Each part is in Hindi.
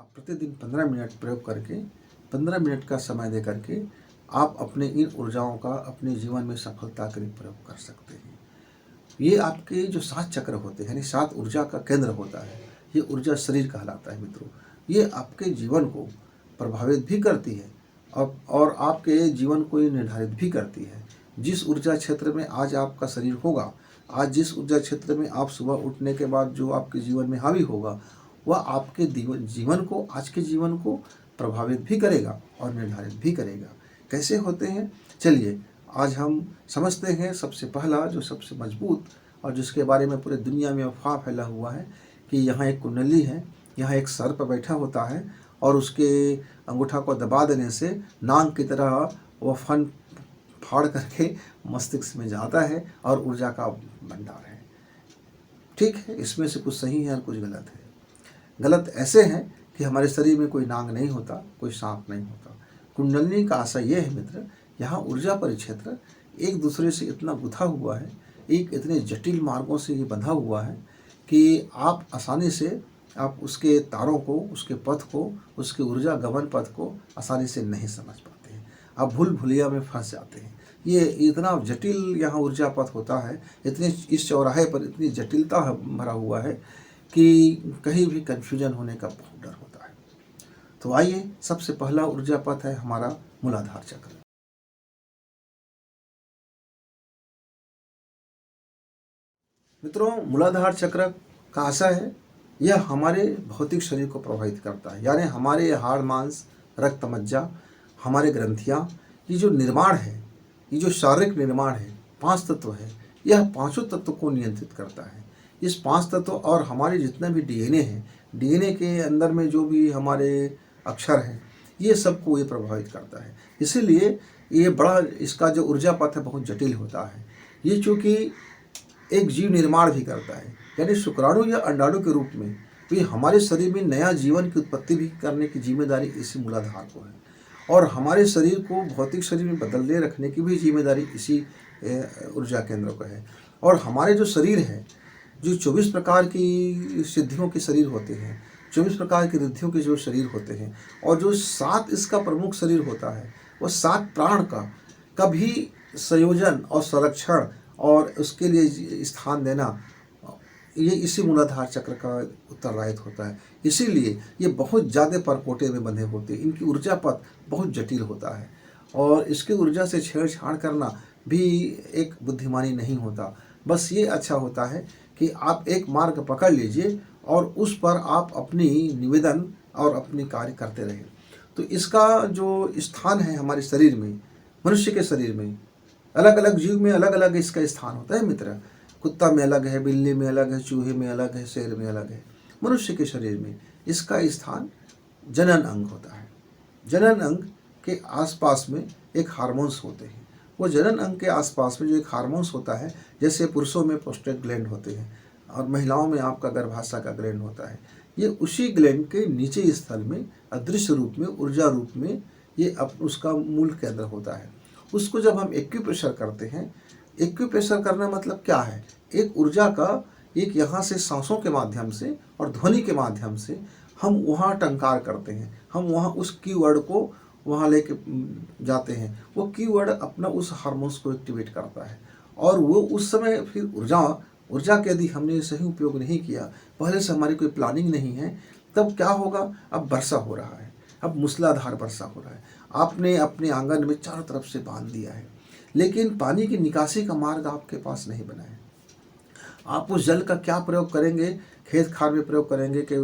आप प्रतिदिन 15 मिनट प्रयोग करके 15 मिनट का समय दे करके आप अपने इन ऊर्जाओं का अपने जीवन में सफलता के लिए प्रयोग कर सकते हैं। ये आपके जो 7 चक्र होते हैं यानी 7 ऊर्जा का केंद्र होता है, ये ऊर्जा शरीर कहलाता है मित्रों। ये आपके जीवन को प्रभावित भी करती है और आपके जीवन को ये निर्धारित भी करती है। जिस ऊर्जा क्षेत्र में आज आपका शरीर होगा, आज जिस ऊर्जा क्षेत्र में आप सुबह उठने के बाद जो आपके जीवन में हावी होगा, वह आपके जीवन को, आज के जीवन को प्रभावित भी करेगा और निर्धारित भी करेगा। कैसे होते हैं, चलिए आज हम समझते हैं। सबसे पहला जो सबसे मजबूत और जिसके बारे में पूरे दुनिया में अफवाह फैला हुआ है कि यहाँ एक कुंडली है, यहाँ एक सर्प बैठा होता है और उसके अंगूठा को दबा देने से नाग की तरह वह फन फाड़ करके मस्तिष्क में जाता है और ऊर्जा का भंडार है। ठीक है, इसमें से कुछ सही है और कुछ गलत है। गलत ऐसे है कि हमारे शरीर में कोई नाग नहीं होता, कोई सांप नहीं होता। कुंडलिनी का आशय यह है मित्र, यहाँ ऊर्जा परिक्षेत्र एक दूसरे से इतना गुथा हुआ है, एक इतने जटिल मार्गों से ये बंधा हुआ है कि आप आसानी से आप उसके तारों को, उसके पथ को, उसके ऊर्जा गमन पथ को आसानी से नहीं समझ पाते हैं। आप भूल भुलैया में फंस जाते हैं। ये इतना जटिल यहाँ ऊर्जा पथ होता है, इतने इस चौराहे पर इतनी जटिलता भरा हुआ है कि कहीं भी कन्फ्यूजन होने का बहुत डर होता है। तो आइए, सबसे पहला ऊर्जा पथ है हमारा मूलाधार चक्र। मित्रों, मूलाधार चक्र का आशय है, यह हमारे भौतिक शरीर को प्रभावित करता है। यानी हमारे हाड़ मांस, रक्त मज्जा, हमारे ग्रंथियाँ, ये जो निर्माण है, ये जो शारीरिक निर्माण है, 5 तत्व है, यह पांचों तत्व को नियंत्रित करता है। इस 5 तत्व और हमारे जितने भी डीएनए हैं, डीएनए के अंदर में जो भी हमारे अक्षर हैं, ये सबको ये प्रभावित करता है। इसीलिए ये बड़ा, इसका जो ऊर्जा पथ है बहुत जटिल होता है। ये चूँकि एक जीव निर्माण भी करता है, यानी शुक्राणु या अंडाणु के रूप में, तो ये हमारे शरीर में नया जीवन की उत्पत्ति भी करने की जिम्मेदारी इसी मूलाधार को है। और हमारे शरीर को भौतिक शरीर में बदलने रखने की भी जिम्मेदारी इसी ऊर्जा केंद्र को है। और हमारे जो शरीर है, जो 24 प्रकार की सिद्धियों के शरीर होते हैं, 24 प्रकार की रिद्धियों के जो शरीर होते हैं, और जो 7 इसका प्रमुख शरीर होता है, वह 7 प्राण का भी संयोजन और संरक्षण और उसके लिए स्थान देना, ये इसी मूलाधार चक्र का उत्तरदायित्व होता है। इसीलिए ये बहुत ज़्यादा परकोटे में बंधे होते हैं। इनकी ऊर्जा पथ बहुत जटिल होता है और इसकी ऊर्जा से छेड़छाड़ करना भी एक बुद्धिमानी नहीं होता। बस ये अच्छा होता है कि आप एक मार्ग पकड़ लीजिए और उस पर आप अपनी निवेदन और अपनी कार्य करते रहें। तो इसका जो स्थान है हमारे शरीर में, मनुष्य के शरीर में, अलग अलग जीव में अलग अलग इसका स्थान होता है मित्र। कुत्ता में अलग है, बिल्ली में अलग है, चूहे में अलग है, शेर में अलग है। मनुष्य के शरीर में इसका स्थान जनन अंग होता है। जनन अंग के आसपास में एक हार्मोन्स होते हैं। वो जनन अंग के आसपास में जो एक हार्मोन्स होता है, जैसे पुरुषों में प्रोस्टेट ग्लैंड होते हैं और महिलाओं में आपका गर्भाशय का ग्लैंड होता है, ये उसी ग्लैंड के नीचे स्थल में अदृश्य रूप में, ऊर्जा रूप में ये उसका मूल केंद्र होता है। उसको जब हम एक्यूप्रेशर करते हैं, एक्यूप्रेशर करना मतलब क्या है, एक ऊर्जा का एक यहाँ से सांसों के माध्यम से और ध्वनि के माध्यम से हम वहाँ टंकार करते हैं, हम वहाँ उस कीवर्ड को वहाँ लेके जाते हैं। वो कीवर्ड अपना उस हार्मोन्स को एक्टिवेट करता है और वो उस समय फिर ऊर्जा के यदि हमने सही उपयोग नहीं किया, पहले से हमारी कोई प्लानिंग नहीं है, तब क्या होगा, अब वर्षा हो रहा है, अब मूसलाधार वर्षा हो रहा है, आपने अपने आंगन में चारों तरफ से बांध दिया है, लेकिन पानी की निकासी का मार्ग आपके पास नहीं बना है। आप उस जल का क्या प्रयोग करेंगे, खेत खार में प्रयोग करेंगे कि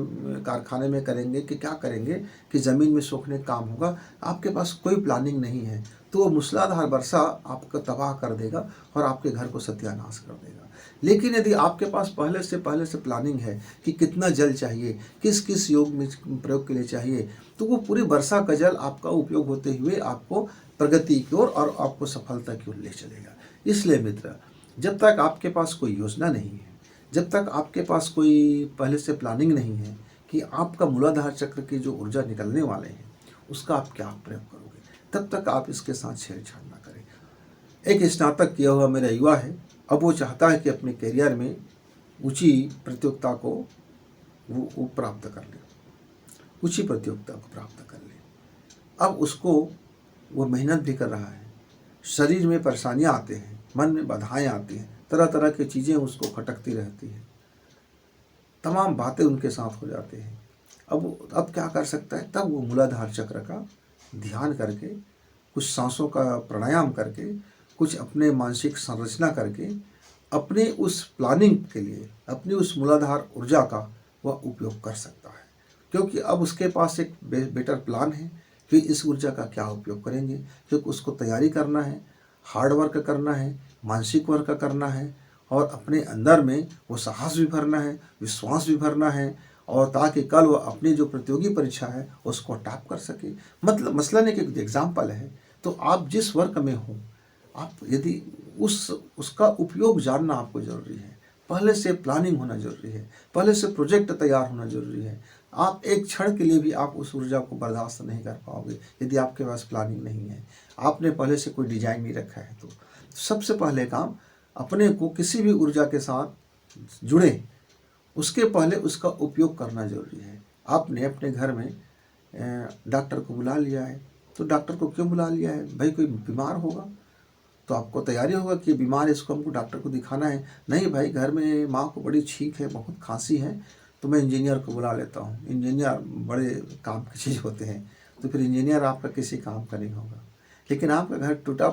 कारखाने में करेंगे कि क्या करेंगे कि ज़मीन में सोखने काम होगा, आपके पास कोई प्लानिंग नहीं है। तो वो मूसलाधार वर्षा आपको तबाह कर देगा और आपके घर को सत्यानाश कर देगा। लेकिन यदि आपके पास पहले से प्लानिंग है कि कितना जल चाहिए, किस किस योग में प्रयोग के लिए चाहिए, तो वो पूरी वर्षा का जल आपका उपयोग होते हुए आपको प्रगति की ओर और आपको सफलता की ओर ले चलेगा। इसलिए मित्र, जब तक आपके पास कोई योजना नहीं है, जब तक आपके पास कोई पहले से प्लानिंग नहीं है कि आपका मूलाधार चक्र की जो ऊर्जा निकलने वाले हैं उसका आप क्या प्रयोग करोगे, तब तक आप इसके साथ छेड़छाड़ ना करें। एक स्नातक किया हुआ मेरा युवा है, अब वो चाहता है कि अपने करियर में ऊंची प्रतियोगिता को वो प्राप्त कर ले। ऊंची प्रतियोगिता को प्राप्त कर ले। अब उसको वो मेहनत भी कर रहा है, शरीर में परेशानियां आते हैं, मन में बाधाएं आती हैं, तरह तरह की चीज़ें उसको खटकती रहती हैं, तमाम बातें उनके साथ हो जाती हैं। अब क्या कर सकता है? तब वो मूलाधार चक्र का ध्यान करके, कुछ सांसों का प्राणायाम करके, कुछ अपने मानसिक संरचना करके, अपने उस प्लानिंग के लिए, अपनी उस मूलाधार ऊर्जा का वह उपयोग कर सकता है। क्योंकि अब उसके पास एक बेटर प्लान है कि इस ऊर्जा का क्या उपयोग करेंगे, क्योंकि उसको तैयारी करना है, हार्ड वर्क करना है, मानसिक वर्क करना है, और अपने अंदर में वो साहस भी भरना है, विश्वास भी भरना है, और ताकि कल वो अपनी जो प्रतियोगी परीक्षा है उसको टॉप कर सके। मतलब मसलन एक एग्जाम्पल है, तो आप जिस वर्क में हो, आप यदि उसका उपयोग जानना आपको ज़रूरी है, पहले से प्लानिंग होना ज़रूरी है, पहले से प्रोजेक्ट तैयार होना ज़रूरी है। आप एक क्षण के लिए भी आप उस ऊर्जा को बर्दाश्त नहीं कर पाओगे यदि आपके पास प्लानिंग नहीं है, आपने पहले से कोई डिजाइन नहीं रखा है। तो सबसे पहले काम, अपने को किसी भी ऊर्जा के साथ जुड़े उसके पहले उसका उपयोग करना जरूरी है। आपने अपने घर में डॉक्टर को बुला लिया है, तो डॉक्टर को क्यों बुला लिया है? भाई कोई बीमार होगा तो आपको तैयारी होगा कि बीमार है, इसको हमको डॉक्टर को दिखाना है। नहीं भाई, घर में माँ को बड़ी छींक है, बहुत खांसी है, तो मैं इंजीनियर को बुला लेता हूँ। इंजीनियर बड़े काम की चीज़ होते हैं, तो फिर इंजीनियर आपका किसी काम का नहीं होगा। लेकिन आपका घर टूटा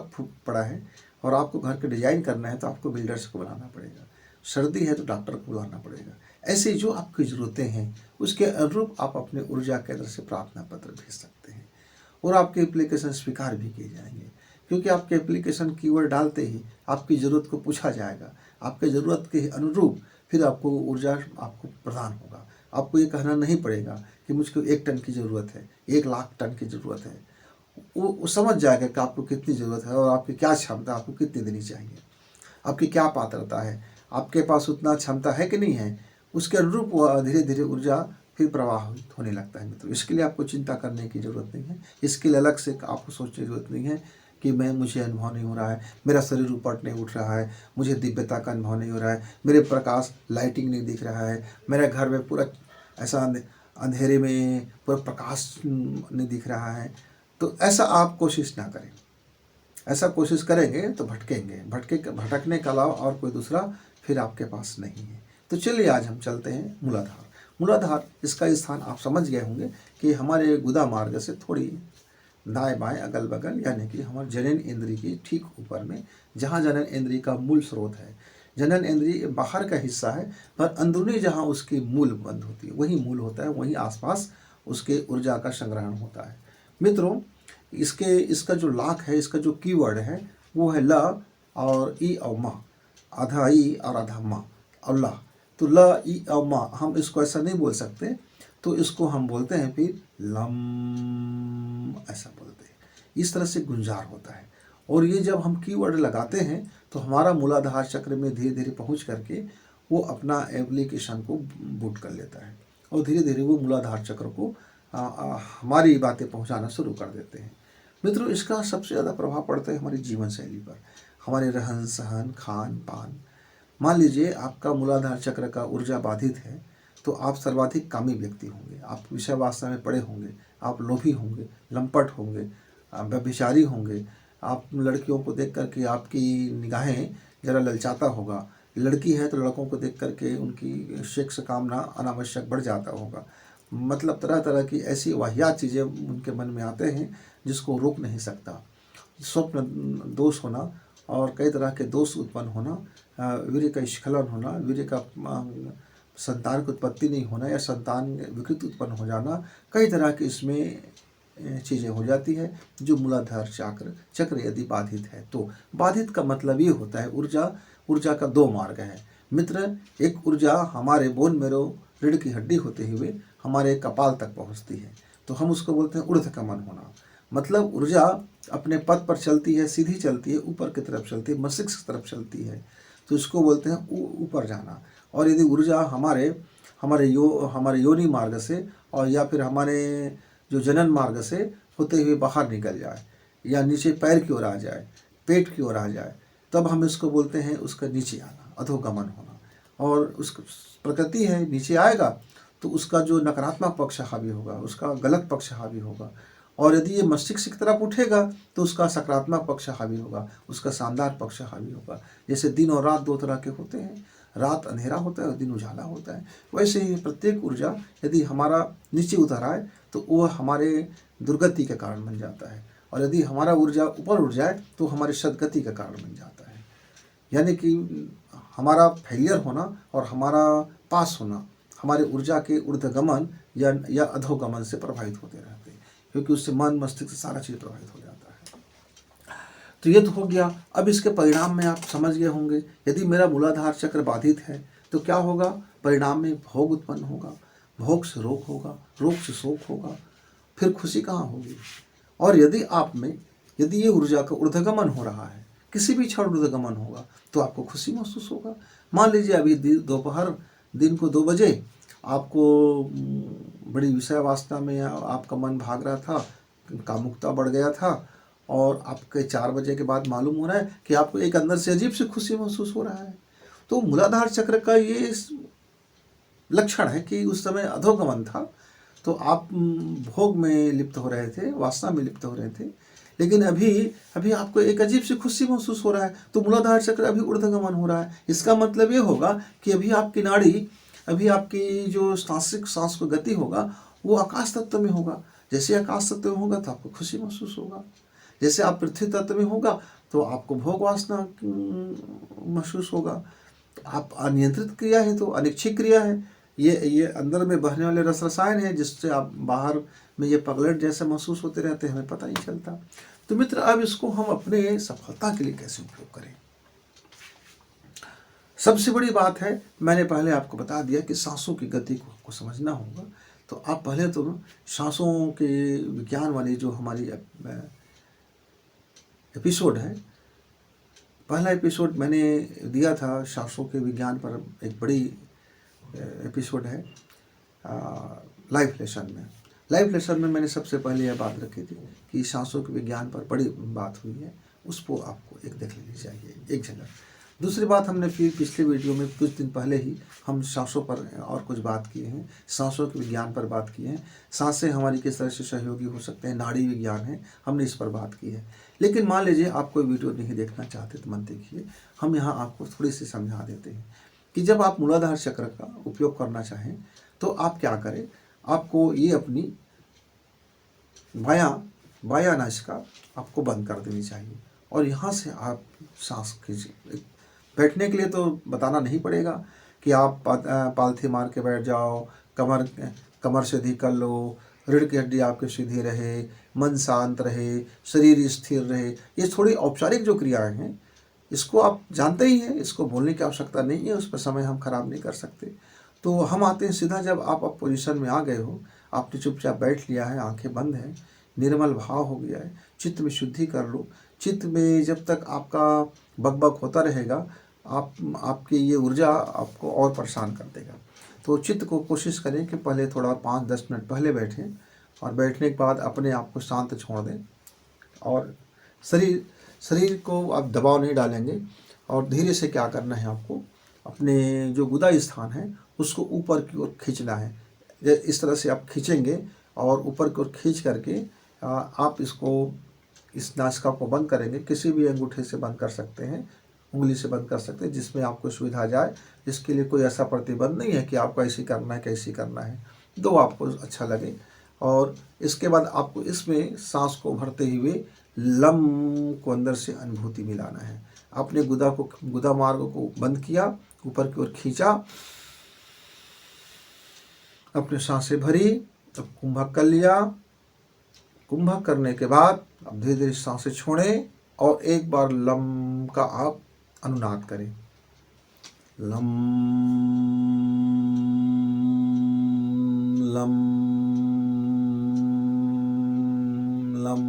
पड़ा है और आपको घर के डिजाइन करना है, तो आपको बिल्डर्स को बुलाना पड़ेगा। सर्दी है तो डॉक्टर को बुलाना पड़ेगा। ऐसे जो आपकी ज़रूरतें हैं उसके अनुरूप आप अपने ऊर्जा केंद्र से प्रार्थना पत्र भेज सकते हैं, और आपके एप्लीकेशन स्वीकार भी किए जाएंगे। क्योंकि आपके एप्लीकेशन कीवर्ड डालते ही आपकी ज़रूरत को पूछा जाएगा, आपके ज़रूरत के अनुरूप फिर आपको ऊर्जा आपको प्रदान होगा। आपको ये कहना नहीं पड़ेगा कि मुझको 1 टन की ज़रूरत है, 1 लाख टन की ज़रूरत है। वो समझ जाएगा कि आपको कितनी ज़रूरत है और आपकी क्या क्षमता, आपको कितनी देनी चाहिए, आपकी क्या पात्रता है, आपके पास उतना क्षमता है कि नहीं है। उसके अनुरूप वह धीरे धीरे ऊर्जा फिर प्रवाहित होने लगता है। मित्रों, इसके लिए आपको चिंता करने की ज़रूरत नहीं है, इसके लिए अलग से आपको सोचने की ज़रूरत नहीं है कि मुझे अनुभव नहीं हो रहा है, मेरा शरीर ऊपर नहीं उठ रहा है, मुझे दिव्यता का अनुभव नहीं हो रहा है, मेरे प्रकाश लाइटिंग नहीं दिख रहा है, मेरे घर में पूरा ऐसा अंधेरे में पूरा प्रकाश नहीं दिख रहा है। तो ऐसा आप कोशिश ना करें। ऐसा कोशिश करेंगे तो भटकेंगे, भटकने के अलावा और कोई दूसरा फिर आपके पास नहीं है। तो चलिए आज हम चलते हैं मूलाधार। मूलाधार, इसका स्थान आप समझ गए होंगे कि हमारे गुदा मार्ग से थोड़ी दाएं बाएं अगल बगल, यानी कि हमारे जनन इंद्रिय की ठीक ऊपर में, जहाँ जनन इंद्रिय का मूल स्रोत है। जनन इंद्रिय बाहर का हिस्सा है, पर अंदरूनी जहाँ उसकी मूल बंद होती है, वही मूल होता है, वहीं आसपास उसके ऊर्जा का संग्रहण होता है। मित्रों, इसका जो लाख है, इसका जो कीवर्ड है वो है ल और ई और मा, आधा ई और आधा मा और ला। तो ल, ई और मा, हम इसको ऐसा नहीं बोल सकते, तो इसको हम बोलते हैं फिर लम, ऐसा बोलते हैं। इस तरह से गुंजार होता है। और ये जब हम कीवर्ड लगाते हैं तो हमारा मूलाधार चक्र में धीरे धीरे पहुंच करके वो अपना एप्लीकेशन को बूट कर लेता है, और धीरे धीरे वो मूलाधार चक्र को हमारी बातें पहुंचाना शुरू कर देते हैं। मित्रों, इसका सबसे ज़्यादा प्रभाव पड़ता है हमारी जीवन शैली पर, हमारे रहन सहन, खान पान। मान लीजिए आपका मूलाधार चक्र का ऊर्जा बाधित है, तो आप सर्वाधिक कामी व्यक्ति होंगे, आप विषय वासना में पड़े होंगे, आप लोभी होंगे, लंपट होंगे, व्यभिचारी होंगे। आप लड़कियों को देख करके आपकी निगाहें जरा ललचाता होगा, लड़की है तो लड़कों को देख करके उनकी सेक्स कामना अनावश्यक बढ़ जाता होगा। मतलब तरह तरह की ऐसी वाहियात चीज़ें उनके मन में आते हैं जिसको रोक नहीं सकता। स्वप्न दोष होना और कई तरह के दोष उत्पन्न होना, वीर्य का स्खलन होना, वीर्य का संतान की उत्पत्ति नहीं होना या संतान विकृत उत्पन्न हो जाना, कई तरह की इसमें चीज़ें हो जाती है जो मूलाधार चक्र यदि बाधित है। तो बाधित का मतलब ये होता है ऊर्जा का 2 मार्ग है मित्र। एक ऊर्जा हमारे बोन मेरो रीढ़ की हड्डी होते हुए हमारे कपाल तक पहुंचती है, तो हम उसको बोलते हैं ऊर्ध्वगमन होना। मतलब ऊर्जा अपने पथ पर चलती है, सीधी चलती है, ऊपर की तरफ चलती है, मस्तिष्क की तरफ चलती है, तो इसको बोलते हैं ऊपर जाना। और यदि ऊर्जा हमारे योनि मार्ग से और या फिर हमारे जो जनन मार्ग से होते हुए बाहर निकल जाए या नीचे पैर की ओर आ जाए, पेट की ओर आ जाए, तब हम इसको बोलते हैं उसका नीचे आना, अधोगमन होना। और उस प्रकृति है नीचे आएगा तो उसका जो नकारात्मक पक्ष हावी होगा, उसका गलत पक्ष हावी होगा। और यदि ये मस्तिष्क की तरफ उठेगा तो उसका सकारात्मक पक्ष हावी होगा, उसका शानदार पक्ष हावी होगा। जैसे दिन और रात दो तरह के होते हैं, रात अंधेरा होता है और दिन उजाला होता है, वैसे ही प्रत्येक ऊर्जा यदि हमारा नीचे उतर आए तो वह हमारे दुर्गति का कारण बन जाता है, और यदि हमारा ऊर्जा ऊपर उठ जाए तो हमारी सदगति का कारण बन जाता है। यानी कि हमारा फेलियर होना और हमारा पास होना हमारे ऊर्जा के ऊर्ध्वगमन या अधोगमन से प्रभावित होते रहते हैं, क्योंकि उससे मन मस्तिष्क से सारा चीज़ प्रभावित हो जाता है। तो ये तो हो गया। अब इसके परिणाम में आप समझ गए होंगे, यदि मेरा मूलाधार चक्र बाधित है तो क्या होगा, परिणाम में भोग उत्पन्न होगा, भोग से रोग होगा, रोग से शोक होगा, फिर खुशी कहाँ होगी। और यदि आप में यदि ये ऊर्जा का ऊर्ध्वगमन हो रहा है, किसी भी क्षण ऊर्ध्वगमन होगा तो आपको खुशी महसूस होगा। मान लीजिए अभी दोपहर दिन को 2 बजे आपको बड़ी विषय वासना में आपका मन भाग रहा था, कामुकता बढ़ गया था, और आपके 4 बजे के बाद मालूम हो रहा है कि आपको एक अंदर से अजीब सी खुशी महसूस हो रहा है। तो मूलाधार चक्र का ये लक्षण है कि उस समय अधोगमन था, तो आप भोग में लिप्त हो रहे थे, वासना में लिप्त हो रहे थे, लेकिन अभी आपको एक अजीब सी खुशी महसूस हो रहा है, तो मूलाधार चक्र अभी ऊर्ध्वगमन हो रहा है। इसका मतलब ये होगा कि अभी आपकी नाड़ी, अभी आपकी जो सांस को गति होगा वो आकाश तत्व में होगा। जैसे आकाश तत्व में होगा तो आपको खुशी महसूस होगा, जैसे आप पृथ्वी तत्व में होगा तो आपको भोग वासना महसूस होगा। आप अनियंत्रित क्रिया है तो अनिच्छिक क्रिया है, ये अंदर में बहने वाले रस रसायन है जिससे आप बाहर में ये पगलेट जैसे महसूस होते रहते हैं, हमें पता नहीं चलता। तो मित्र, अब इसको हम अपने सफलता के लिए कैसे उपयोग करें। सबसे बड़ी बात है, मैंने पहले आपको बता दिया कि सांसों की गति को आपको समझना होगा। तो आप पहले तो सांसों के विज्ञान वाली जो हमारी एपिसोड है, पहला एपिसोड मैंने दिया था सांसों के विज्ञान पर, एक बड़ी एपिसोड है लाइफ लेसन में मैंने सबसे पहले यह बात रखी थी कि सांसों के विज्ञान पर बड़ी बात हुई है, उसको आपको एक देख लेनी चाहिए एक जगह। दूसरी बात, हमने फिर पिछले वीडियो में कुछ दिन पहले ही हम सांसों पर और कुछ बात किए हैं, सांसों के विज्ञान पर बात की है, सांसें हमारी किस तरह से सहयोगी हो सकते हैं, नाड़ी विज्ञान है, हमने इस पर बात की है। लेकिन मान लीजिए आप कोई वीडियो नहीं देखना चाहते तो मत देखिए, हम यहाँ आपको थोड़ी सी समझा देते हैं कि जब आप मूलाधार चक्र का उपयोग करना चाहें तो आप क्या करें। आपको ये अपनी बायां नासिका आपको बंद कर देनी चाहिए और यहाँ से आप सांस खींचिए। बैठने के लिए तो बताना नहीं पड़ेगा कि आप पालथी मार के बैठ जाओ, कमर सीधी कर लो, रीढ़ की हड्डी आपकी सीधी रहे, मन शांत रहे, शरीर स्थिर रहे। ये थोड़ी औपचारिक जो क्रियाएं हैं, इसको आप जानते ही हैं, इसको बोलने की आवश्यकता नहीं है, उस पर समय हम खराब नहीं कर सकते। तो हम आते हैं सीधा, जब आप पोजीशन में आ गए हो, आपने चुपचाप बैठ लिया है, आंखें बंद हैं, निर्मल भाव हो गया है, चित्त में शुद्धि कर लो। चित्त में जब तक आपका बकबक होता रहेगा, आपकी ये ऊर्जा आपको और परेशान कर देगा। तो चित्त को कोशिश करें कि पहले थोड़ा 5-10 मिनट पहले बैठें और बैठने के बाद अपने आप को शांत छोड़ दें, और शरीर को आप दबाव नहीं डालेंगे, और धीरे से क्या करना है, आपको अपने जो गुदा स्थान है उसको ऊपर की ओर खींचना है। इस तरह से आप खींचेंगे और ऊपर की ओर खींच करके आप इस नासिका को बंद करेंगे। किसी भी अंगूठे से बंद कर सकते हैं, उंगली से बंद कर सकते हैं, जिसमें आपको सुविधा जाए। इसके लिए कोई ऐसा प्रतिबंध नहीं है कि आपको ऐसे करना है, कैसे करना है, दो आपको अच्छा लगे। और इसके बाद आपको इसमें सांस को भरते हुए लम को अंदर से अनुभूति मिलाना है। आपने गुदा मार्ग को बंद किया, ऊपर की ओर खींचा, अपने सांसें भरी, तब कुंभक कर लिया। कुंभक करने के बाद अब धीरे धीरे सांसें छोड़ें और एक बार लम का आप अनुनाद करें। Lump lump lump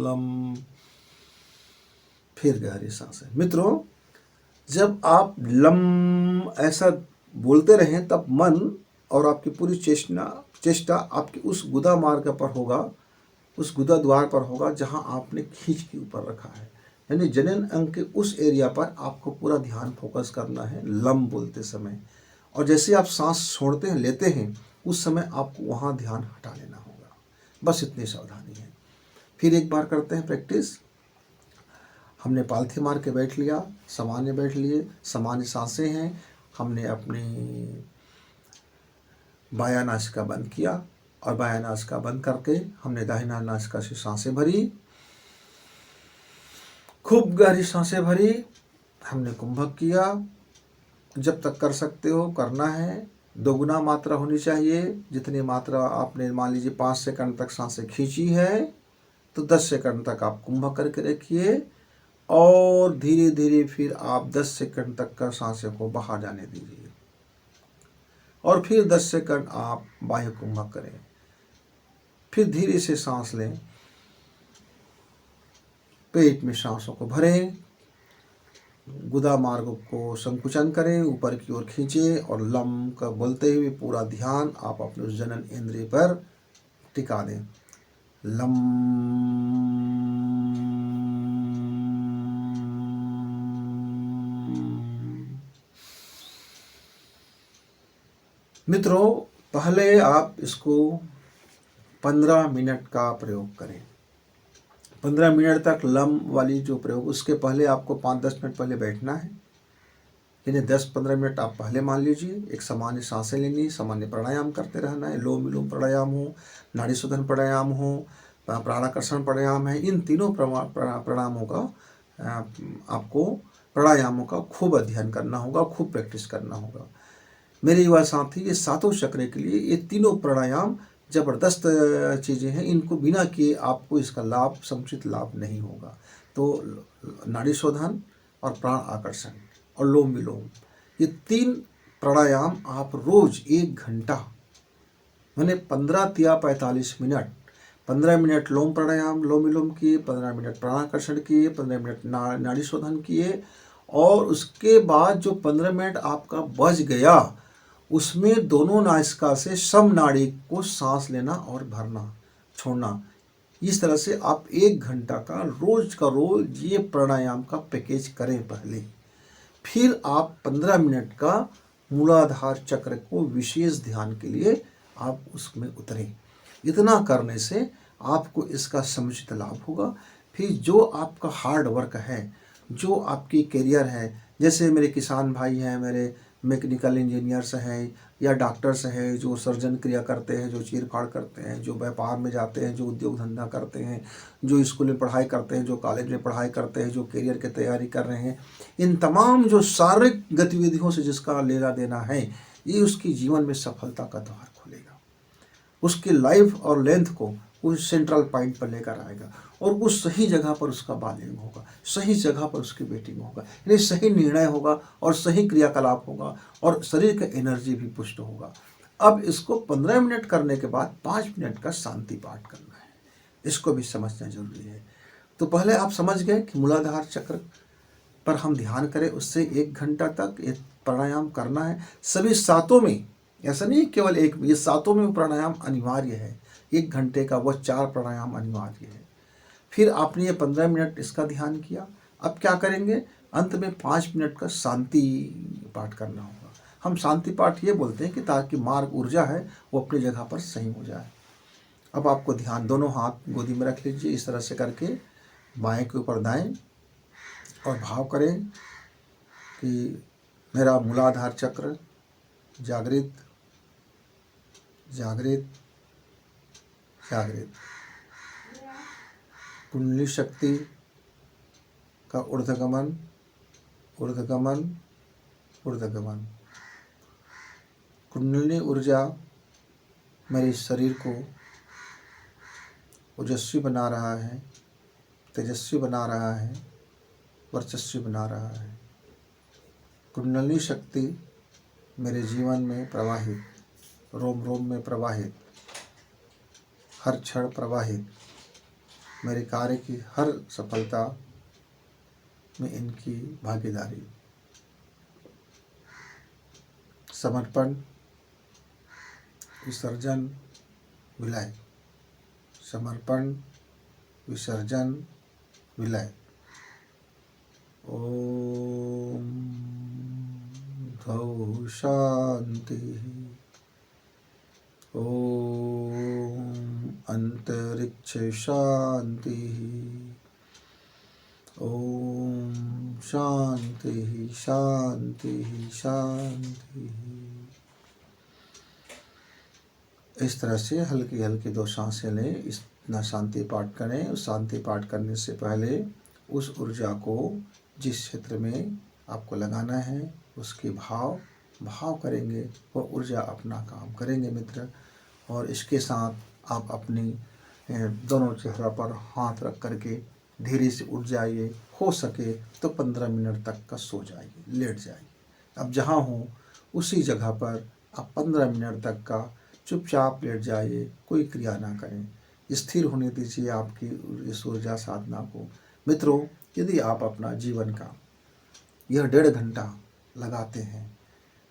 lump. फिर गहरी सांसें। मित्रों, जब आप लम ऐसा बोलते रहें तब मन और आपकी पूरी चेष्टा आपकी उस गुदा मार्ग पर होगा, उस गुदा द्वार पर होगा जहां आपने खींच के ऊपर रखा है। यानी जनन अंग के उस एरिया पर आपको पूरा ध्यान फोकस करना है लम बोलते समय। और जैसे आप सांस छोड़ते हैं, लेते हैं, उस समय आपको वहाँ ध्यान हटा लेना होगा। बस इतनी सावधानी है। फिर एक बार करते हैं प्रैक्टिस। हमने पालथी मार के बैठ लिया, सामान्य बैठ लिए, सामान्य सांसें हैं। हमने अपनी बायां नासिका बंद किया और बायां नासिका बंद करके हमने दाहिना नासिका से सांसें भरी, खूब गहरी सांसें भरी। हमने कुंभक किया। जब तक कर सकते हो करना है। दोगुना मात्रा होनी चाहिए। जितनी मात्रा आपने मान लीजिए 5 सेकंड तक सांसें खींची है तो 10 सेकंड तक आप कुंभक करके रखिए और धीरे धीरे फिर आप 10 सेकंड तक का सांसें को बाहर जाने दीजिए और फिर 10 सेकंड आप बाह्य कुंभक करें। फिर धीरे से सांस लें, पेट में सांसों को भरें, गुदा मार्ग को संकुचन करें, ऊपर की ओर खींचें और लम का बोलते हुए पूरा ध्यान आप अपने उस जनन इंद्रिय पर टिका दें। लम। मित्रों, पहले आप इसको 15 मिनट का प्रयोग करें। 15 मिनट तक लम वाली जो प्रयोग, उसके पहले आपको 5-10 मिनट पहले बैठना है। यानी 10-15 मिनट आप पहले मान लीजिए। एक सामान्य सांसें लेनी, सामान्य प्राणायाम करते रहना है। लोम विलोम प्राणायाम हो, नाड़ी शोधन प्राणायाम हो, प्राणाकर्षण प्राणायाम है। इन तीनों प्राणायामों का आपको प्राणायामों का खूब अध्ययन करना होगा, खूब प्रैक्टिस करना होगा। मेरे युवा साथी, ये सातों चक्र के लिए ये तीनों प्राणायाम ज़बरदस्त चीज़ें हैं। इनको बिना किए आपको इसका लाभ, समुचित लाभ नहीं होगा। तो नाड़ी शोधन और प्राण आकर्षण और लोम विलोम, ये 3 प्राणायाम आप रोज 1 घंटा, मैंने 15 या 45 मिनट, 15 मिनट लोम प्राणायाम, लोम विलोम किए, 15 मिनट प्राणाकर्षण किए, 15 मिनट नाड़ी शोधन किए और उसके बाद जो 15 मिनट आपका बच गया उसमें दोनों नासिका से सम नाड़ी को सांस लेना और भरना, छोड़ना। इस तरह से आप 1 घंटा का रोज ये प्राणायाम का पैकेज करें पहले। फिर आप 15 मिनट का मूलाधार चक्र को विशेष ध्यान के लिए आप उसमें उतरें। इतना करने से आपको इसका समुचित लाभ होगा। फिर जो आपका हार्ड वर्क है, जो आपकी करियर है, जैसे मेरे किसान भाई हैं, मेरे मैकेनिकल इंजीनियर्स हैं या डॉक्टर्स हैं, जो सर्जन क्रिया करते हैं, जो चीर फाड़ करते हैं, जो व्यापार में जाते हैं, जो उद्योग धंधा करते हैं, जो स्कूल में पढ़ाई करते हैं, जो कॉलेज में पढ़ाई करते हैं, जो करियर की तैयारी कर रहे हैं, इन तमाम जो शारीरिक गतिविधियों से जिसका लेना देना है, ये उसकी जीवन में सफलता का द्वार खोलेगा। उसकी लाइफ और लेंथ को उस सेंट्रल पॉइंट पर लेकर आएगा और उस सही जगह पर उसका बालिंग होगा, सही जगह पर उसकी वेटिंग होगा, यानी सही निर्णय होगा और सही क्रियाकलाप होगा और शरीर का एनर्जी भी पुष्ट होगा। अब इसको 15 मिनट करने के बाद 5 मिनट का शांति पाठ करना है। इसको भी समझना जरूरी है। तो पहले आप समझ गए कि मूलाधार चक्र पर हम ध्यान करें, उससे 1 घंटा तक ये प्राणायाम करना है। सभी सातों में, ऐसा नहीं केवल एक, ये सातों में प्राणायाम अनिवार्य है। 1 घंटे का वह 4 प्राणायाम अनिवार्य है। फिर आपने ये 15 मिनट इसका ध्यान किया। अब क्या करेंगे, अंत में 5 मिनट का शांति पाठ करना होगा। हम शांति पाठ ये बोलते हैं कि ताकि मार्ग ऊर्जा है वो अपनी जगह पर सही हो जाए। अब आपको ध्यान, दोनों हाथ गोदी में रख लीजिए, इस तरह से करके बाएं के ऊपर दाएं, और भाव करें कि मेरा मूलाधार चक्र जागृत जागृत जागृत, कुंडली शक्ति का ऊर्ध्वगमन ऊर्ध्वगमन ऊर्ध्वगमन। कुंडली ऊर्जा मेरे शरीर को ओजस्वी बना रहा है, तेजस्वी बना रहा है, वर्चस्वी बना रहा है। कुंडली शक्ति मेरे जीवन में प्रवाहित, रोम रोम में प्रवाहित, हर क्षण प्रवाहित, मेरे कार्य की हर सफलता में इनकी भागीदारी। समर्पण, विसर्जन, विलय। समर्पण, विसर्जन, विलय। ओम बुद्धौ शान्तिः। ॐ अन्तरिक्षे शान्तिः। ॐ शान्तिः शान्तिः शान्तिः। इस तरह से हल्की हल्की 2 सांसें लें, इतना शांति पाठ करें। उस शांति पाठ करने से पहले उस ऊर्जा को जिस क्षेत्र में आपको लगाना है उसके भाव करेंगे, वह ऊर्जा अपना काम करेंगे मित्र। और इसके साथ आप अपनी दोनों चेहरा पर हाथ रख करके धीरे से उठ जाइए। हो सके तो 15 मिनट तक का सो जाइए, लेट जाइए। अब जहाँ हो उसी जगह पर आप 15 मिनट तक का चुपचाप लेट जाइए, कोई क्रिया ना करें। स्थिर होने दीजिए आपकी इस ऊर्जा साधना को। मित्रों, यदि आप अपना जीवन का यह 1.5 घंटा लगाते हैं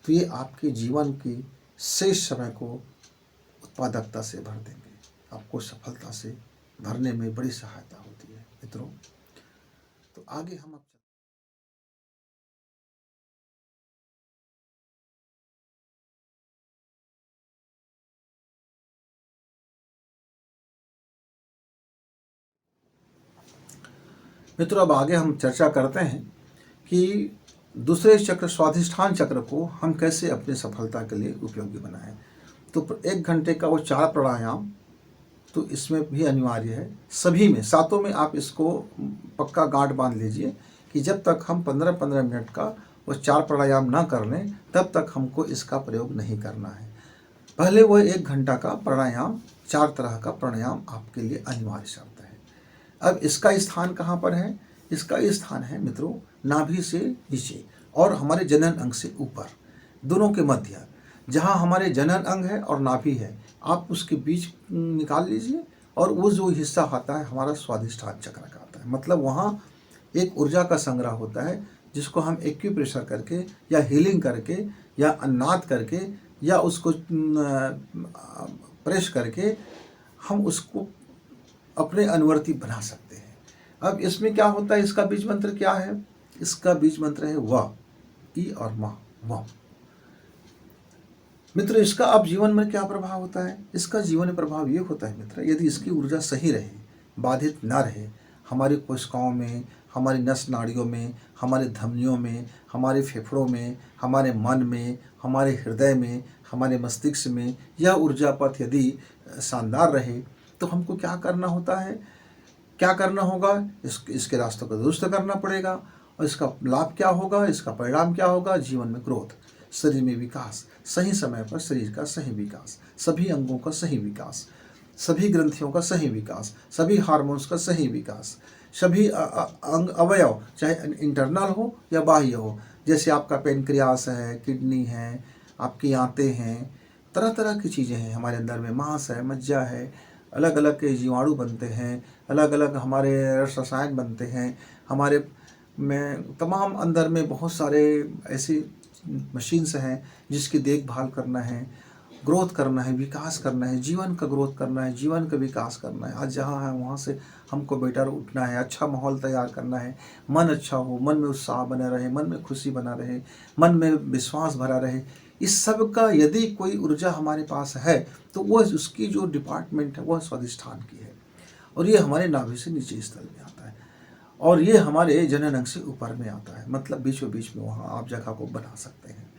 तो ये आपके जीवन की शेष समय को उत्पादकता से भर देंगे, आपको सफलता से भरने में बड़ी सहायता होती है मित्रों। तो आगे हम मित्रों अब आगे हम चर्चा करते हैं कि दूसरे चक्र स्वाधिष्ठान चक्र को हम कैसे अपनी सफलता के लिए उपयोगी बनाएं। तो 1 घंटे का वो 4 प्राणायाम तो इसमें भी अनिवार्य है। सभी में, सातों में आप इसको पक्का गांठ बांध लीजिए कि जब तक हम 15-15 मिनट का वो 4 प्राणायाम ना कर लें तब तक हमको इसका प्रयोग नहीं करना है। पहले वह 1 घंटा का प्राणायाम, 4 तरह का प्राणायाम आपके लिए अनिवार्य शर्त है। अब इसका स्थान कहाँ पर है? इसका स्थान है मित्रों नाभि से नीचे और हमारे जनन अंग से ऊपर, दोनों के मध्य। जहाँ हमारे जनन अंग है और नाभि है, आप उसके बीच निकाल लीजिए और वो जो हिस्सा आता है हमारा स्वाधिष्ठान चक्र का आता है। मतलब वहाँ एक ऊर्जा का संग्रह होता है जिसको हम एक्यूप्रेशर करके या हीलिंग करके या अन्नाद करके या उसको प्रेस करके हम उसको अपने अनुवर्ती बना सकते हैं। अब इसमें क्या होता है, इसका बीज मंत्र क्या है? इसका बीज मंत्र है व, ई और म, व। मित्र, इसका अब जीवन में क्या प्रभाव होता है? इसका जीवन में प्रभाव ये होता है मित्र, यदि इसकी ऊर्जा सही रहे, बाधित ना रहे, हमारी कोशिकाओं में, हमारी नस नाड़ियों में, हमारे धमनियों में, हमारे फेफड़ों में, हमारे मन में, हमारे हृदय में, हमारे मस्तिष्क में यह ऊर्जा पथ यदि शानदार रहे तो हमको क्या करना होता है, क्या करना होगा? इसके रास्तों को दुरुस्त करना पड़ेगा। और इसका लाभ क्या होगा, इसका परिणाम क्या होगा? जीवन में ग्रोथ, शरीर में विकास, सही समय पर शरीर का सही विकास, सभी अंगों का सही विकास, सभी ग्रंथियों का सही विकास, सभी हार्मोन्स का सही विकास, सभी अंग अवयव चाहे इंटरनल हो या बाह्य हो, जैसे आपका पेनक्रियास है, किडनी है, आपकी आंतें हैं, तरह तरह की चीज़ें हैं हमारे अंदर में, मांस है, मज्जा है, अलग अलग के जीवाणु बनते हैं, अलग अलग हमारे रसायन बनते हैं, हमारे में तमाम अंदर में बहुत सारे ऐसी मशीन्स हैं जिसकी देखभाल करना है, ग्रोथ करना है, विकास करना है, जीवन का ग्रोथ करना है, जीवन का विकास करना है। आज जहाँ है वहाँ से हमको बेटर उठना है, अच्छा माहौल तैयार करना है, मन अच्छा हो, मन में उत्साह बना रहे, मन में खुशी बना रहे, मन में विश्वास भरा रहे। इस सब का यदि कोई ऊर्जा हमारे पास है तो वह उसकी जो डिपार्टमेंट है वह स्वाधिष्ठान की है और ये हमारे नाभि से नीचे स्थल में आता है और ये हमारे जनन अंग से ऊपर में आता है। मतलब बीचों बीच में वहाँ आप जगह को बना सकते हैं।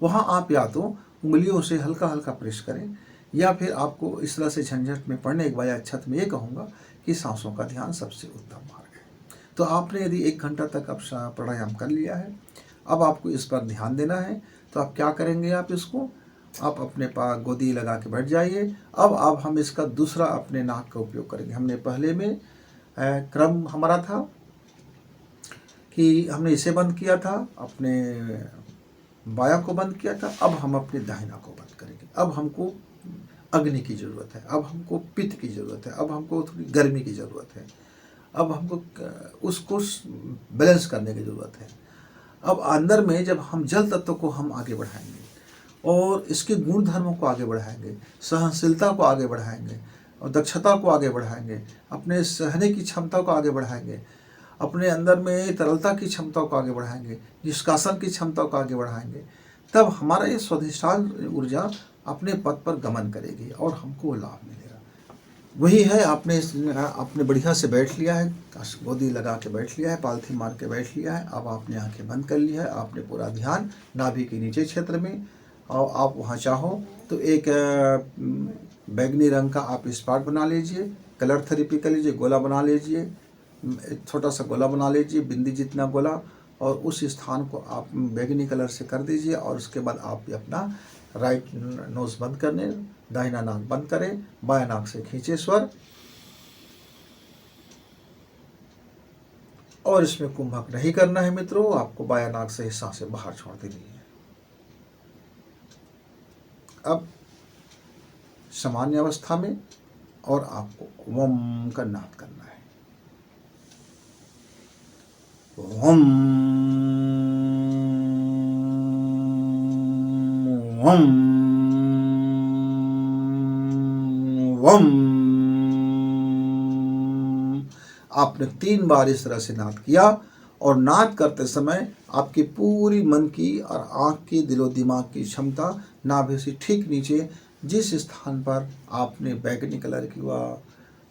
वहाँ आप या तो उंगलियों से हल्का हल्का प्रेस करें या फिर आपको इस तरह से झंझट में पड़ने के बाद छत में ये कहूँगा कि सांसों का ध्यान सबसे उत्तम मार्ग है। तो आपने यदि 1 घंटा तक अब प्राणायाम कर लिया है, अब आपको इस पर ध्यान देना है। तो आप क्या करेंगे, आप इसको आप अपने पास गोदी लगा के बैठ जाइए। अब हम इसका दूसरा अपने नाक का उपयोग करेंगे। हमने पहले में क्रम हमारा था कि हमने इसे बंद किया था, अपने बायां को बंद किया था, अब हम अपने दाहिना को बंद करेंगे। अब हमको अग्नि की ज़रूरत है, अब हमको पित्त की ज़रूरत है, अब हमको थोड़ी गर्मी की ज़रूरत है, अब हमको उसको बैलेंस करने की ज़रूरत है। अब अंदर में जब हम जल तत्व को हम आगे बढ़ाएंगे और इसके गुण धर्मों को आगे बढ़ाएंगे, सहनशीलता को आगे बढ़ाएंगे और दक्षता को आगे बढ़ाएंगे, अपने सहने की क्षमता को आगे बढ़ाएंगे, अपने अंदर में तरलता की क्षमता को आगे बढ़ाएंगे, निष्कासन की क्षमता को आगे बढ़ाएंगे, तब हमारा ये स्वाधिष्ठान ऊर्जा अपने पद पर गमन करेगी और हमको लाभ मिलेगा। वही है, आपने बढ़िया से बैठ लिया है, गोदी लगा के बैठ लिया है, पालथी मार के बैठ लिया है। अब आपने आंखें बंद कर ली है, आपने पूरा ध्यान नाभि के नीचे क्षेत्र में, और आप वहाँ चाहो तो एक बैगनी रंग का आप स्पॉट बना लीजिए, कलर थेरेपी कर लीजिए, गोला बना लीजिए, छोटा सा गोला बना लीजिए, बिंदी जितना गोला, और उस स्थान को आप बैगनी कलर से कर दीजिए। और उसके बाद आप अपना राइट नोज बंद करने, दाहिना नाक बंद करें, बाएं नाक से खींचे स्वर, और इसमें कुंभक नहीं करना है मित्रों, आपको बाएं नाक से सांसें बाहर छोड़ देनी है। अब सामान्य अवस्था में और आपको वम का नाद करना है। वम वम वम। आपने 3 बार इस तरह से नाद किया, और नाद करते समय आपकी पूरी मन की और आँख की, दिलो दिमाग की क्षमता नाभि से ठीक नीचे जिस स्थान पर आपने बैगनी कलर की वह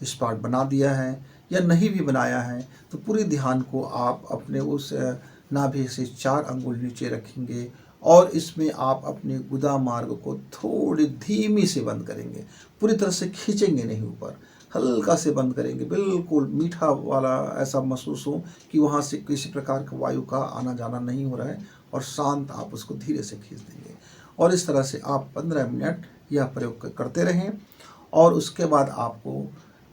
स्पॉट बना दिया है या नहीं भी बनाया है, तो पूरी ध्यान को आप अपने उस नाभि से 4 अंगुल नीचे रखेंगे, और इसमें आप अपने गुदा मार्ग को थोड़ी धीमी से बंद करेंगे, पूरी तरह से खींचेंगे नहीं ऊपर, हल्का से बंद करेंगे, बिल्कुल मीठा वाला ऐसा महसूस हो कि वहाँ से किसी प्रकार का वायु का आना जाना नहीं हो रहा है, और शांत आप उसको धीरे से खींच देंगे। और इस तरह से आप 15 मिनट यह प्रयोग करते रहें। और उसके बाद आपको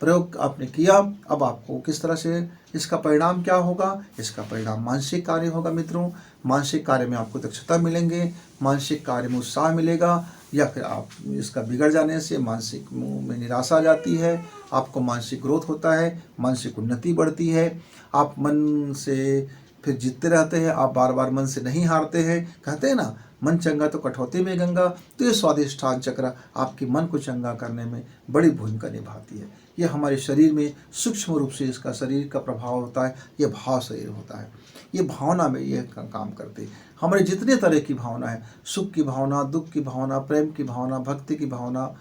प्रयोग आपने किया, अब आपको किस तरह से इसका परिणाम क्या होगा? इसका परिणाम मानसिक कार्य होगा मित्रों। मानसिक कार्य में आपको दक्षता मिलेंगे, मानसिक कार्य में उत्साह मिलेगा, या फिर आप इसका बिगड़ जाने से मानसिक में निराशा आ जाती है, आपको मानसिक ग्रोथ होता है, मानसिक उन्नति बढ़ती है, आप मन से फिर जीतते रहते हैं, आप बार बार मन से नहीं हारते हैं। कहते हैं ना, मन चंगा तो कठौती में गंगा। तो ये स्वाधिष्ठान चक्र आपके मन को चंगा करने में बड़ी भूमिका निभाती है। ये हमारे शरीर में सूक्ष्म रूप से इसका शरीर का प्रभाव होता है, ये भाव शरीर होता है, ये भावना में ये काम करते हैं। हमारे जितने तरह की भावना है, सुख की भावना, दुख की भावना, प्रेम की भावना, भक्ति की भावना,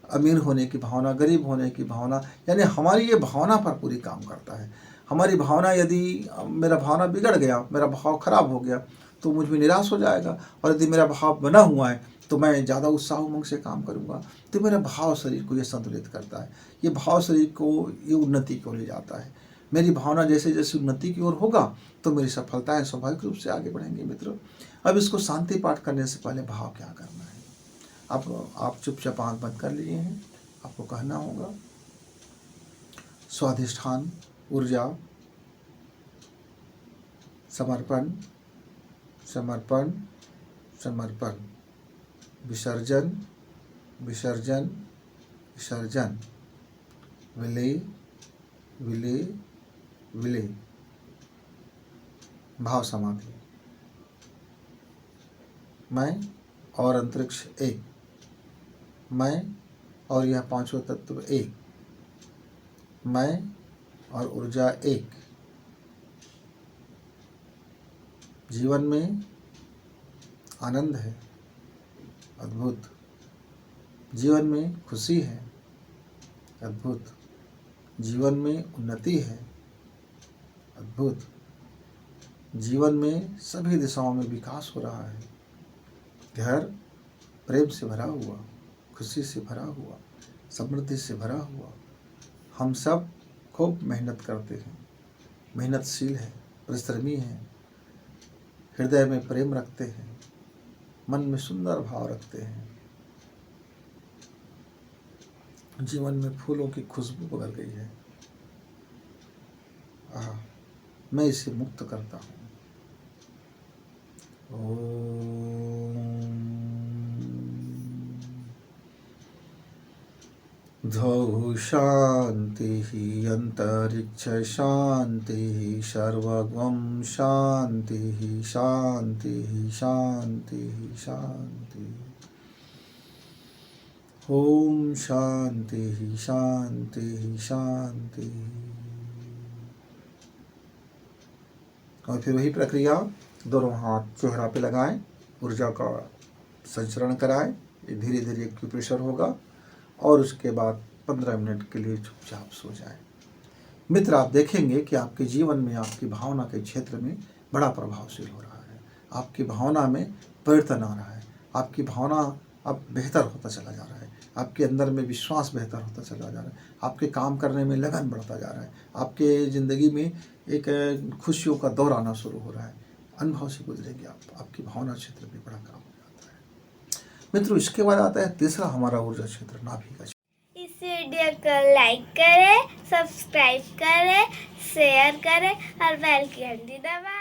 अमीर होने की भावना, गरीब होने की भावना, यानी हमारी ये भावना पर पूरी काम करता है। हमारी भावना, यदि मेरा भावना बिगड़ गया, मेरा भाव खराब हो गया, तो मुझ में निराश हो जाएगा, और यदि मेरा भाव बना हुआ है तो मैं ज़्यादा उत्साह उमंग से काम करूँगा। तो मेरा भाव शरीर को ये संतुलित करता है, ये भाव शरीर को ये उन्नति की ओर ले जाता है। मेरी भावना जैसे जैसे उन्नति की ओर होगा तो मेरी सफलताएं स्वाभाविक रूप से आगे बढ़ेंगी मित्रों। अब इसको शांति पाठ करने से पहले भाव क्या करना है? आप चुपचाप आँख बंद कर लिए हैं, आपको कहना होगा, स्वाधिष्ठान ऊर्जा समर्पण समर्पण समर्पण, विसर्जन विसर्जन विसर्जन, विलय विलय विलय, भाव समाधि। मैं और अंतरिक्ष एक, मैं और यह पांचों तत्व एक, मैं और ऊर्जा एक। जीवन में आनंद है, अद्भुत। जीवन में खुशी है, अद्भुत। जीवन में उन्नति है, अद्भुत। जीवन में सभी दिशाओं में विकास हो रहा है। घर प्रेम से भरा हुआ, खुशी से भरा हुआ, समृद्धि से भरा हुआ। हम सब खूब मेहनत करते हैं, मेहनतशील हैं, परिश्रमी हैं, हृदय में प्रेम रखते हैं, मन में सुंदर भाव रखते हैं। जीवन में फूलों की खुशबू बदल गई है। मैं इसे मुक्त करता हूँ। द्वौ शांति अंतरिक्ष शांति सर्वगं शांति शांति शांति शांति। ओम शांति शांति शांति। और फिर वही प्रक्रिया, दोनों हाथ चेहरा पे लगाएं, ऊर्जा का संचरण कराएं। ये धीरे धीरे एक्यूप्रेशर होगा और उसके बाद 15 मिनट के लिए चुपचाप सो जाएं। मित्र, आप देखेंगे कि आपके जीवन में आपकी भावना के क्षेत्र में बड़ा प्रभावशील हो रहा है। आपकी भावना में परिवर्तन आ रहा है। आपकी भावना अब बेहतर होता चला जा रहा है। आपके अंदर में विश्वास बेहतर होता चला जा रहा है। आपके काम करने में लगन बढ़ता जा रहा है। आपके ज़िंदगी में एक खुशियों का दौर आना शुरू हो रहा है। अनुभव से गुजरेंगे आप। आपकी भावना क्षेत्र में बड़ा काम हो जाता है। मित्रों, इसके बाद आता है तीसरा हमारा ऊर्जा क्षेत्र, नाभि का। इस वीडियो को लाइक करें, सब्सक्राइब करें, शेयर करें और बेल की घंटी दबाएं।